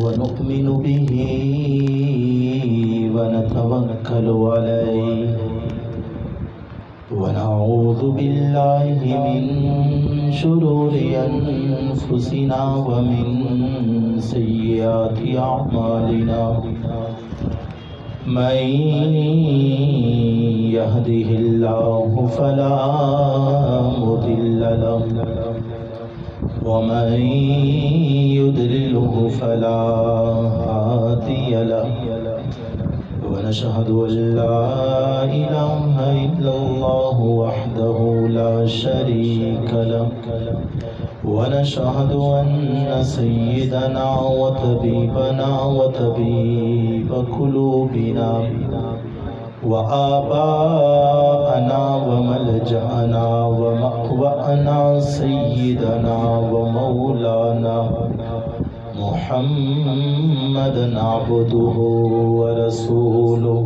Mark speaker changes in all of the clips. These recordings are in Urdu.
Speaker 1: ونؤمن به ونتوكل عليه ونعوذ بالله من شرور أنفسنا ومن سيئات أعمالنا من يهده الله فلا مضل له ومن يضلله فلا هادي له ونشهد أن لا إله إلا الله وحده لا شريك له ونشهد أن سيدنا وطبيبنا وطبيب قلوبنا وآباءنا وملجأنا ومأوانا سيدنا ومولانا محمد عبده ورسوله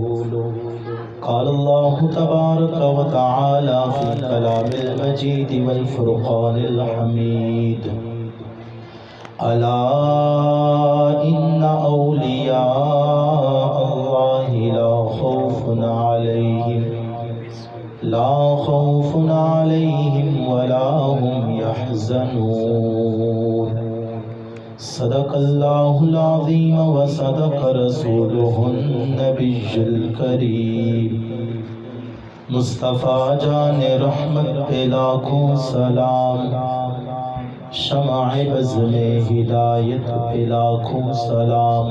Speaker 1: قال الله تبارك وتعالى في كلام المجيد والفرقان الحميد ألا إن أولياء الله لا خوف عليهم ولا هم يحزنون صدق الله العظيم وصدق رسوله النبي الكريم مصطفیٰ جان رحمت پہ لاکھوں سلام شمع بز میں ہدایت پہ لاکھوں سلام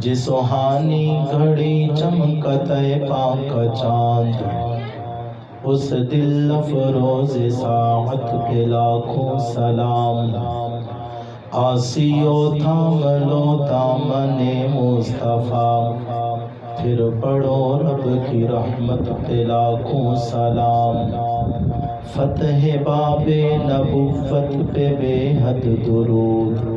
Speaker 1: جس سہانی گھڑی چمکتے پاک چاند اس دل افروز ساعت پہ لاکھوں سلام آسیو تھام لو دامن مصطفیٰ پھر پڑھو رب کی رحمت پہ لاکھوں سلام فتح باب نبوت پہ بے حد درود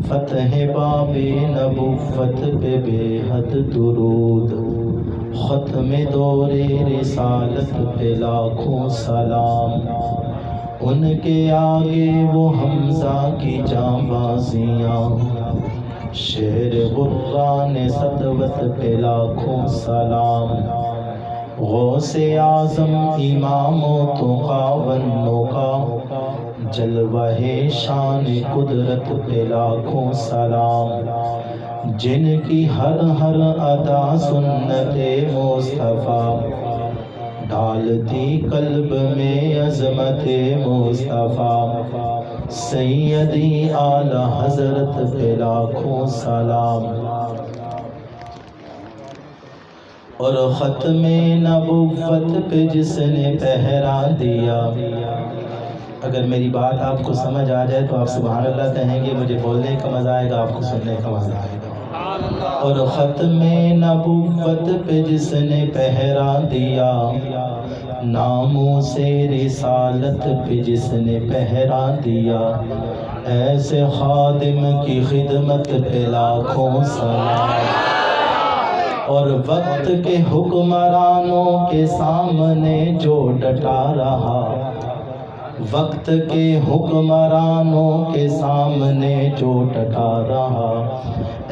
Speaker 1: فتح باب نبوت پہ بے حد درود ختم دور رسالت پہ لاکھوں سلام ان کے آگے وہ حمزہ کی جانبازیاں شیر بران سطوت پہ لاکھوں سلام غوث اعظم امام و تقاونوں کا جلوہ شان قدرت پہ لاکھوں سلام جن کی ہر ہر ادا سنت مصطفیٰ ڈالتی قلب میں عظمت مصطفیٰ سیدی اعلی حضرت پہ لاکھوں سلام اور ختم نبوت پہ جس نے پہرا دیا اگر میری بات آپ کو سمجھ آ جائے تو آپ سبحان اللہ کہیں گے مجھے بولنے کا مزہ آئے گا آپ کو سننے کا مزہ آئے گا اور ختم نبوت پہ جس نے پہرا دیا ناموں سے رسالت پہ جس نے پہرا دیا ایسے خادم کی خدمت پہ لاکھوں سلام اور وقت کے حکمرانوں کے سامنے جو ڈٹا رہا وقت کے حکمرانوں کے سامنے جو ڈٹا رہا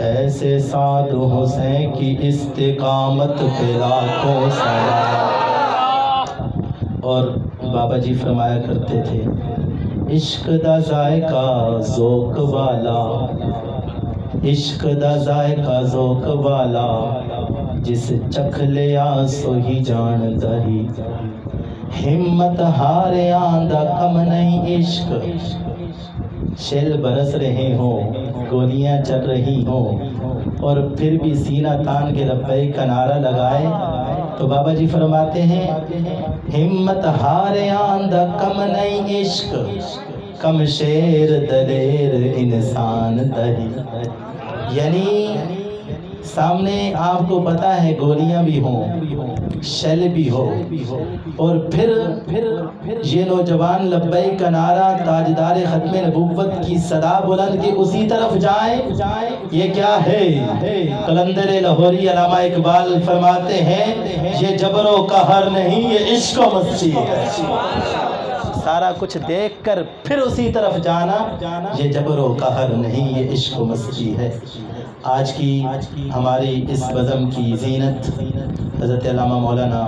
Speaker 1: ایسے سعد حسین کی استقامت پہ لاکھوں سلام اور بابا جی فرمایا کرتے تھے عشق دا ذائقہ ذوق والا عشق دا ذائقہ ذوق والا جس چکھ لیا سو ہی جان دہی ہمت ہارے آندہ کم نہیں عشق شیل برس رہے ہوں گولیاں چل رہی ہوں اور پھر بھی سینہ تان کے لبیک کا نعرہ لگائے تو بابا جی فرماتے ہیں ہمت ہارے آندہ کم نہیں عشق کم شیر دلیر انسان دہی یعنی سامنے آپ کو پتا ہے گولیاں بھی ہوں شیل بھی ہو اور پھر یہ نوجوان لبیک کا نعرہ تاجدار ختم نبوت کی صدا بلند کی اسی طرف جائیں یہ کیا ہے قلندر لاہوری علامہ اقبال فرماتے ہیں یہ جبر و قہر نہیں یہ عشق و مستی ہے سارا کچھ دیکھ کر پھر اسی طرف جانا، یہ جبر و قہر نہیں، یہ عشق و مستی ہے۔ آج کی ہماری اس بزم کی زینت حضرت علامہ مولانا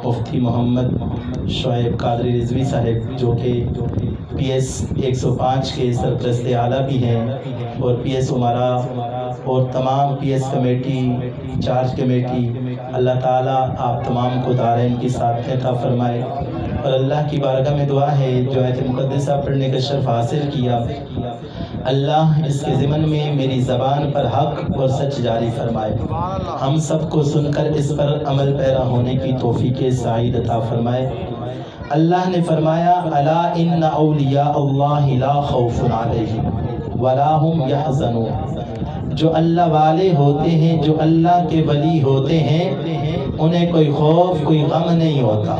Speaker 1: مفتی محمد شعیب قادری رضوی صاحب، جو کہ پی ایس 105 کے سرپرست اعلیٰ بھی ہیں، اور پی ایس امراء اور تمام P S committee, charge committee, اللہ تعالیٰ آپ تمام کو دارین کی سعادت عطا فرمائے۔ اور اللہ کی بارگاہ میں دعا ہے جو آیت مقدسہ پڑھنے کا شرف حاصل کیا، اللہ اس کے ضمن میں میری زبان پر حق اور سچ جاری فرمائے، ہم سب کو سن کر اس پر عمل پیرا ہونے کی توفیق سعید عطا فرمائے۔ اللہ نے فرمایا الا ان اولیاء اللہ لا خوف علیہم ولا هم يحزنون، جو اللہ والے ہوتے ہیں، جو اللہ کے ولی ہوتے ہیں، انہیں کوئی خوف کوئی غم نہیں ہوتا،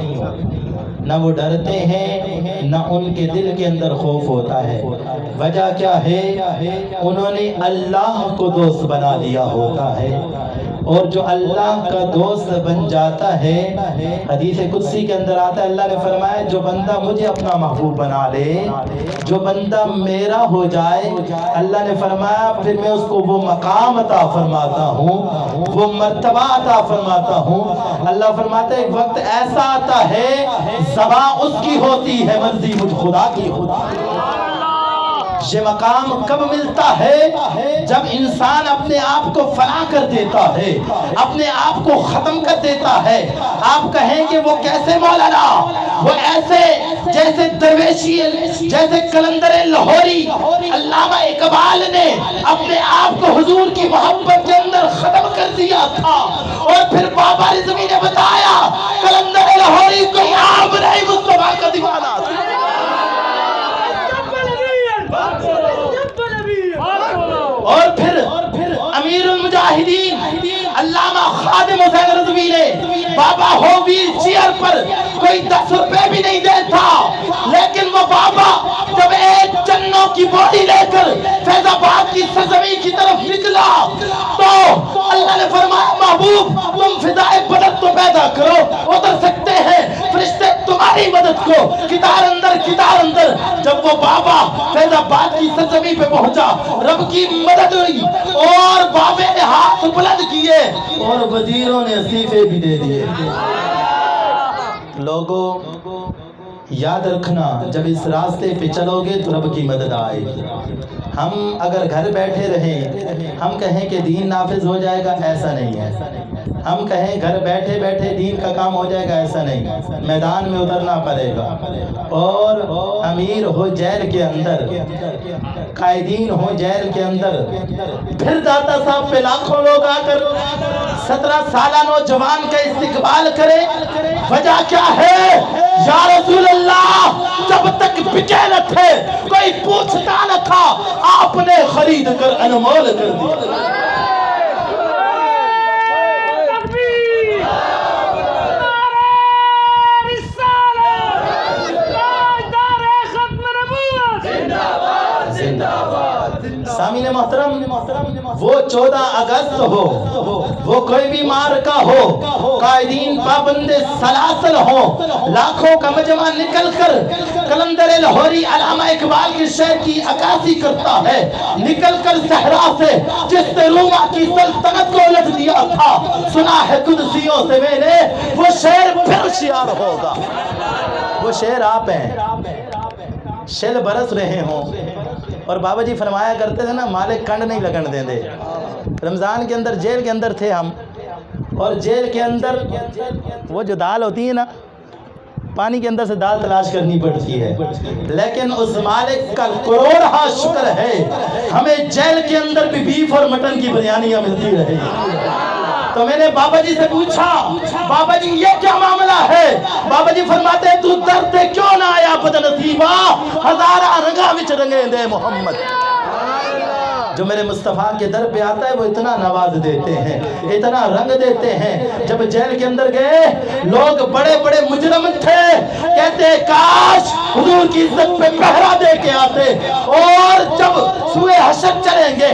Speaker 1: نہ وہ ڈرتے ہیں نہ ان کے دل کے اندر خوف ہوتا ہے۔ وجہ کیا ہے؟ انہوں نے اللہ کو دوست بنا لیا ہوتا ہے، اور جو اللہ کا دوست بن جاتا ہے، حدیث قدسی کے اندر آتا ہے، اللہ نے فرمایا جو بندہ مجھے اپنا محبوب بنا لے، جو بندہ میرا ہو جائے، اللہ نے فرمایا پھر میں اس کو وہ مقام عطا فرماتا ہوں، وہ مرتبہ عطا فرماتا ہوں۔ اللہ فرماتا ہے ایک وقت ایسا آتا ہے زباں اس کی ہوتی ہے، مرضی مجھ خدا کی ہوتی ہے۔ یہ مقام کب ملتا ہے؟ جب انسان اپنے آپ کو فنا کر دیتا ہے، اپنے آپ کو ختم کر دیتا ہے۔ آپ کہیں کہ وہ کیسے مولانا؟ وہ ایسے جیسے درویشی، جیسے قلندر لاہوری علامہ اقبال نے اپنے آپ کو حضور کی محبت کے اندر ختم کر دیا تھا، اور پھر بابا رضوی نے بتایا قلندر لاہوری کوئی عام نہیں، مصطفیٰ کا دیوانہ تھا۔ اور پھر امیر المجاہدین علامہ خادم حسین رضوی نے بابا ہو ویل چیئر پر کوئی 10 روپے بھی نہیں دیتا، لیکن وہ بابا جب ایک چنوں کی بوری لے کر فیض آباد کی سرزمین کی طرف نکلا تو اللہ نے فرمایا محبوب تم فضائے بدر تو پیدا کرو، اتر سکتے ہیں فرشتے تمہاری مدد کو، کتار اندر۔ جب وہ بابا فیض آباد کی سرزمین پہ پہنچا، رب کی مدد ہوئی، اور بابے نے ہاتھ بلند کیے اور وزیروں نے استعفے بھی دے دیے۔ لوگوں یاد رکھنا جب اس راستے پہ چلو گے تو رب کی مدد آئے گی۔ ہم اگر گھر بیٹھے رہیں، ہم کہیں کہ دین نافذ ہو جائے گا، ایسا نہیں ہے۔ ہم کہیں گھر بیٹھے بیٹھے دین کا کام ہو جائے گا، ایسا نہیں، میدان میں اترنا پڑے گا۔ اور امیر ہو جیل کے اندر، قائدین ہو جیل کے اندر، پھر داتا صاحب پہ لاکھوں لوگ آ کر 17 سالہ نوجوان کا استقبال کرے، وجہ کیا ہے؟ یا رسول اللہ جب تک بکے نہ تھے کوئی پوچھتا نہ تھا، آپ نے خرید کر انمول کر دیا۔ سامعین محترم، وہ 14 اگست ہو، وہ کوئی بھی مارکہ ہو، قائدین پابند سلاسل ہو، لاکھوں کا مجمع نکل کر قلندر لاہوری علامہ اقبال کے شعر کی عکاسی کرتا ہے، نکل کر صحرا سے جس نے روما کی سلطنت کو الٹ دیا تھا، سنا ہے قدسیوں سے میں نے وہ شعر پھر شعر ہوگا۔ وہ شعر آپ ہیں، شل برس رہے ہوں، اور بابا جی فرمایا کرتے تھے نا مالک کنڈ نہیں لگن دیں دے۔ رمضان کے اندر جیل کے اندر تھے ہم، اور جیل کے اندر وہ جو دال ہوتی ہے نا، پانی کے اندر سے دال تلاش کرنی پڑتی ہے، لیکن اس مالک کا کروڑہا شکر ہے ہمیں جیل کے اندر بھی بیف اور مٹن کی بریانیاں ملتی رہی۔ تو میں نے بابا جی سے پوچھا بابا جی یہ کیا معاملہ ہے؟ بابا جی فرماتے ہیں تو درد کیوں نہ آیا بدنصیبہ، ہزارہ رنگا وچ رنگے دے محمد۔ جو میرے مصطفیٰ کے در پہ آتا ہے وہ اتنا نواز دیتے ہیں، اتنا رنگ دیتے ہیں۔ جب جیل کے اندر گئے لوگ بڑے بڑے مجرم تھے، کہتے کاش حضور کی عزت پہ پہرا دے کے آتے، اور جب سوئے حشر چلیں گے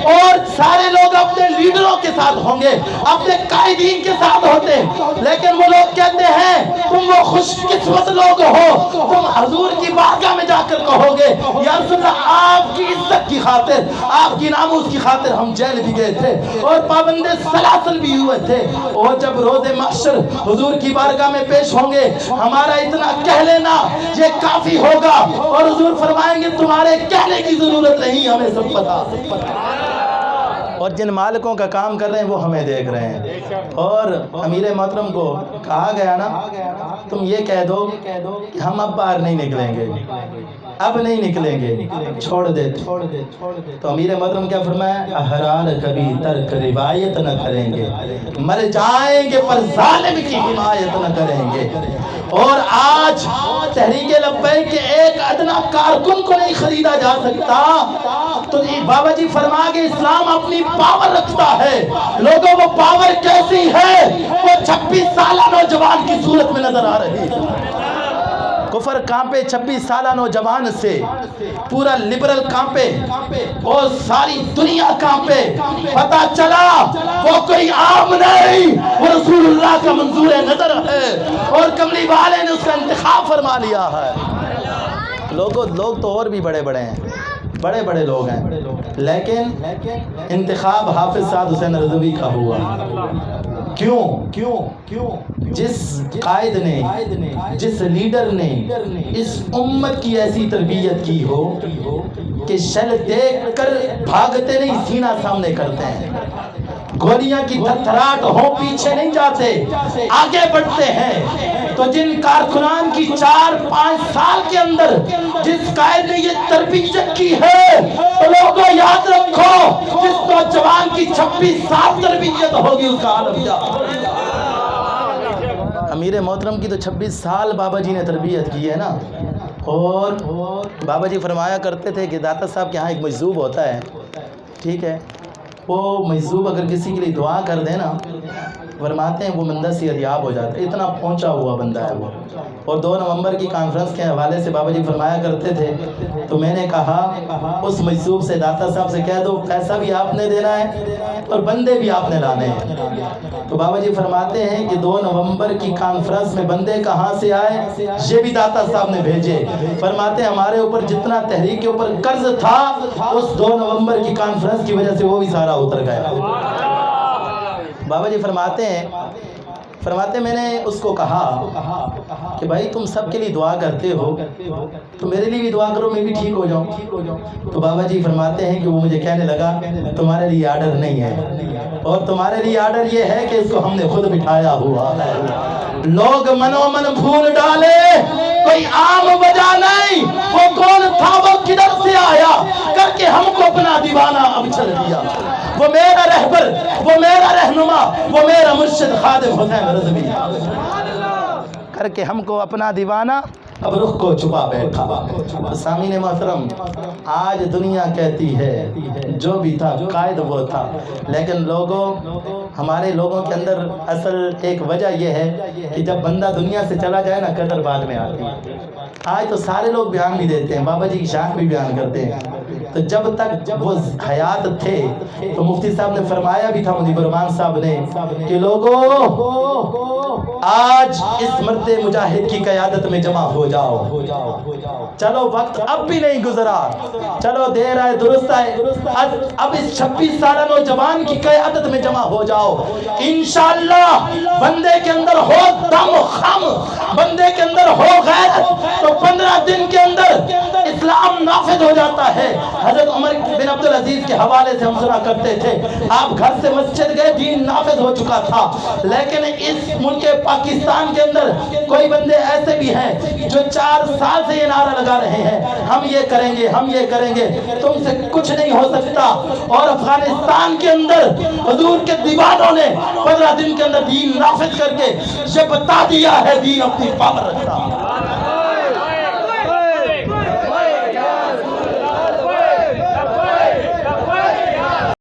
Speaker 1: اور سارے لوگ اپنے لیڈروں کے ساتھ ہوں گے، اپنے قائدین کے ساتھ ہوتے، لیکن وہ لوگ کہتے ہیں تم وہ خوش قسمت لوگ ہو، تم حضور کی بارگاہ میں جا کر کہو گے یا رسول اللہ آپ کی عزت کی خاطر، آپ کی ناموس کی خاطر ہم جیل بھی گئے تھے اور پابند سلاسل بھی ہوئے تھے، اور جب روز محشر حضور کی بارگاہ میں پیش ہوں گے ہمارا اتنا کہہ لینا یہ کافی ہوگا، اور حضور فرمائیں گے تمہارے کہنے کی ضرورت نہیں، ہمیں سب پتا۔ اور جن مالکوں کا کام کر رہے ہیں وہ ہمیں دیکھ رہے ہیں۔ اور امیر محترم کو کہا گیا نا تم یہ کہہ دو کہ ہم اب باہر نہیں نکلیں گے، اب نہیں نکلیں گے، چھوڑ دے۔ تو امیر محترم کیا فرمایا؟ احرار کبھی ترک روایت نہ کریں گے، مر جائیں گے پر ظالم کی حمایت نہ کریں گے۔ اور آج تحریک لبیک کے ایک ادنا کارکن کو نہیں خریدا جا سکتا، تو بابا جی فرما کے اسلام اپنی پاور رکھتا ہے۔ لوگوں وہ پاور کیسی ہے؟ وہ 26 سالہ نوجوان کی صورت میں نظر آ رہی ہے۔ کفر کانپے 26 سالہ نوجوان سے، پورا لبرل کانپے اور ساری دنیا کانپے، پتا چلا وہ کوئی عام نہیں، وہ رسول اللہ کا منظور نظر ہے، اور کملی والے نے اس کا انتخاب فرما لیا ہے۔ لوگ تو اور بھی بڑے بڑے ہیں، بڑے بڑے لوگ ہیں، لیکن انتخاب حافظ سعد حسین رضوی کا ہوا۔ کیوں؟ جس قائد نے، جس لیڈر نے اس امت کی ایسی تربیت کی ہو کہ شل دیکھ کر بھاگتے نہیں، سینہ سامنے کرتے ہیں، گولیاں کی تھرتھراہٹ ہو پیچھے نہیں جاتے، آگے بڑھتے ہیں۔ تو جن کارکنان کی 4-5 سال کے اندر جس قائد نے یہ تربیت کی ہے، تو لوگوں یاد رکھو جس نوجوان کی 26 سال تربیت ہوگی اس کا عالم کیا۔ امیر محترم کی تو 26 سال بابا جی نے تربیت کی ہے نا۔ اور بابا جی فرمایا کرتے تھے کہ داتا صاحب کے ہاں ایک مجذوب ہوتا ہے، ٹھیک ہے، وہ مجذوب اگر کسی کے لیے دعا کر دے نا، فرماتے ہیں وہ بندہ صحتیاب ہو جاتا ہے، اتنا پہنچا ہوا بندہ ہے وہ۔ اور 2 نومبر کی کانفرنس کے حوالے سے بابا جی فرمایا کرتے تھے، تو میں نے کہا اس مجذوب سے داتا صاحب سے کہہ دو پیسہ بھی آپ نے دینا ہے اور بندے بھی آپ نے لانے ہیں۔ تو بابا جی فرماتے ہیں کہ 2 نومبر کی کانفرنس میں بندے کہاں سے آئے؟ یہ بھی داتا صاحب نے بھیجے۔ فرماتے ہیں ہمارے اوپر جتنا تحریک کے اوپر قرض تھا اس 2 نومبر کی کانفرنس کی وجہ سے وہ بھی سارا اتر گیا۔ بابا جی فرماتے ہیں میں نے اس کو کہا کہ بھائی تم سب کے لیے دعا کرتے ہو تو میرے لیے بھی دعا کرو، میں بھی ٹھیک ہو جاؤں۔ تو بابا جی فرماتے ہیں کہ وہ مجھے کہنے لگا تمہارے لیے آرڈر نہیں ہے، اور تمہارے لیے آرڈر یہ ہے کہ اس کو ہم نے خود بٹھایا ہوا ہے۔ لوگ منو من بھول ڈالے، کوئی عام وجہ نہیں، وہ کون تھا، وہ کدھر سے آیا، کر کے ہم کو اپنا دیوانہ اب چل دیا۔ وہ میرا رہبر، وہ میرا رہنما، وہ میرا مرشد خادم حسین رضوی، کر کے ہم کو اپنا دیوانہ اب رخ کو چھپا بیٹھا۔ سامعین محترم، آج دنیا کہتی ہے جو بھی تھا قائد وہ تھا، لیکن ہمارے لوگوں کے اندر اصل ایک وجہ یہ ہے کہ جب بندہ دنیا سے چلا جائے نا قدر بعد میں آتی ہے۔ آج تو سارے لوگ بیان بھی دیتے ہیں، بابا جی کی شان بھی بیان کرتے ہیں، تو جب تک وہ حیات تھے تو مفتی صاحب نے فرمایا بھی تھا، مجیب الرحمان صاحب نے، کہ لوگوں آج اس مرد مجاہد کی قیادت میں جمع ہو جاؤ، چلو وقت اب بھی نہیں گزرا، چلو دیر آئے درست آئے، اب اس 26 سالہ نوجوان کی قیادت میں جمع ہو جاؤ۔ انشاءاللہ بندے کے اندر ہو دم خم، بندے کے اندر ہو غیرت، تو 15 دن کے اندر اسلام نافذ ہو جاتا ہے۔ حضرت عمر بن عبدالعزیز کے حوالے سے ہم سنا کرتے تھے، آپ گھر سے مسجد گئے، دین نافذ ہو چکا تھا، لیکن اس ملک پاکستان کے اندر کوئی بندے ایسے بھی ہیں جو 4 سال سے یہ نعرہ لگا رہے ہیں، ہم یہ کریں گے، ہم یہ کریں گے، تم سے کچھ نہیں ہو سکتا۔ اور افغانستان کے اندر حضور کے دیوانوں نے 15 دن کے اندر دین نافذ کر کے یہ بتا دیا ہے دین اپنی پاور رکھتا۔